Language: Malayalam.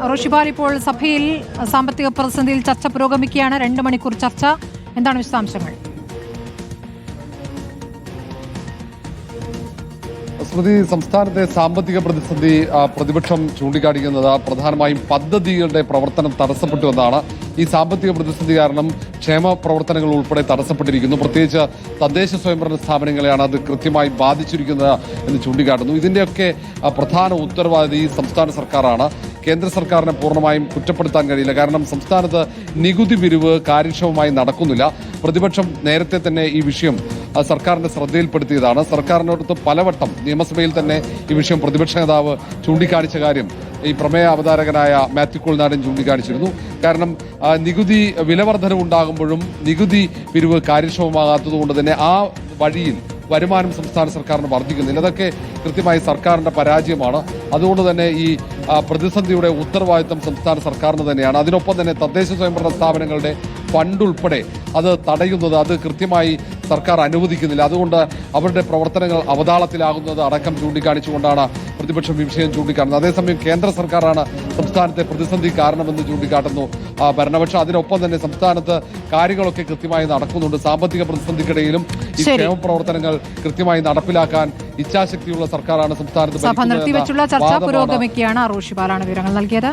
റോഷിബാൽ, ഇപ്പോൾ സഭയിൽ സാമ്പത്തിക പ്രതിസന്ധിയിൽ ചർച്ച പുരോഗമിക്കുകയാണ്. 2 മണിക്കൂർ ചർച്ച. എന്താണ് വിശദാംശങ്ങൾ? സ്മൃതി, സംസ്ഥാനത്തെ സാമ്പത്തിക പ്രതിസന്ധി പ്രതിപക്ഷം ചൂണ്ടിക്കാണിക്കുന്നത് പ്രധാനമായും പദ്ധതികളുടെ പ്രവർത്തനം തടസ്സപ്പെട്ടു എന്നാണ്. ഈ സാമ്പത്തിക പ്രതിസന്ധി കാരണം ക്ഷേമ പ്രവർത്തനങ്ങൾ ഉൾപ്പെടെ തടസ്സപ്പെട്ടിരിക്കുന്നു. പ്രത്യേകിച്ച് തദ്ദേശ സ്വയംഭരണ സ്ഥാപനങ്ങളെയാണ് അത് കൃത്യമായി ബാധിച്ചിരിക്കുന്നത് എന്ന് ചൂണ്ടിക്കാട്ടുന്നു. ഇതിന്റെയൊക്കെ പ്രധാന ഉത്തരവാദി സംസ്ഥാന സർക്കാരാണ്. കേന്ദ്ര സർക്കാരിനെ പൂർണ്ണമായും കുറ്റപ്പെടുത്താൻ കഴിയില്ല. കാരണം സംസ്ഥാനത്ത് നികുതി പിരിവ് കാര്യക്ഷമമായി നടക്കുന്നില്ല. പ്രതിപക്ഷം നേരത്തെ തന്നെ ഈ വിഷയം സർക്കാരിന്റെ ശ്രദ്ധയിൽപ്പെടുത്തിയതാണ്. സർക്കാരിനോടൊത്ത് പലവട്ടം നിയമസഭയിൽ തന്നെ ഈ വിഷയം പ്രതിപക്ഷ നേതാവ് ചൂണ്ടിക്കാണിച്ച കാര്യം ഈ പ്രമേയ അവതാരകനായ മാത്യു കുഴൽനാടൻ ചൂണ്ടിക്കാണിച്ചിരുന്നു. കാരണം നികുതി വിലവർധനവുണ്ടാകുമ്പോഴും നികുതി പിരിവ് കാര്യക്ഷമമാകാത്തതുകൊണ്ട് തന്നെ ആ വഴിയിൽ വരുമാനം സംസ്ഥാന സർക്കാരിന് വർദ്ധിക്കുന്നില്ല. അതൊക്കെ കൃത്യമായി സർക്കാരിന്റെ പരാജയമാണ്. അതുകൊണ്ട് തന്നെ ഈ പ്രതിസന്ധിയുടെ ഉത്തരവാദിത്തം സംസ്ഥാന സർക്കാരിന് തന്നെയാണ്. അതിനൊപ്പം തന്നെ തദ്ദേശ സ്വയംഭരണ സ്ഥാപനങ്ങളുടെ ഫണ്ട് ഉൾപ്പെടെ അത് തടയുന്നത് അത് കൃത്യമായി സർക്കാർ അനുവദിക്കുന്നില്ല. അതുകൊണ്ട് അവരുടെ പ്രവർത്തനങ്ങൾ അവതാളത്തിലാകുന്നത് അടക്കം ചൂണ്ടിക്കാണിച്ചുകൊണ്ടാണ് പ്രതിപക്ഷം ഈ വിഷയം ചൂണ്ടിക്കാട്ടുന്നത്. അതേസമയം കേന്ദ്ര സർക്കാരാണ് സംസ്ഥാനത്തെ പ്രതിസന്ധി കാരണമെന്ന് ചൂണ്ടിക്കാട്ടുന്നു ഭരണപക്ഷം. അതിനൊപ്പം തന്നെ സംസ്ഥാനത്ത് കാര്യങ്ങളൊക്കെ കൃത്യമായി നടക്കുന്നുണ്ട്. സാമ്പത്തിക പ്രതിസന്ധിക്കിടയിലും ഈ ക്ഷേമ പ്രവർത്തനങ്ങൾ കൃത്യമായി നടപ്പിലാക്കാൻ ഇച്ഛാശക്തിയുള്ള സർക്കാരാണ് സംസ്ഥാനത്ത്. സഭ നിർത്തിവെച്ചുള്ള ചർച്ച പുരോഗമിക്കുകയാണ്. റോഷിബാലാണ് വിവരങ്ങൾ നൽകിയത്.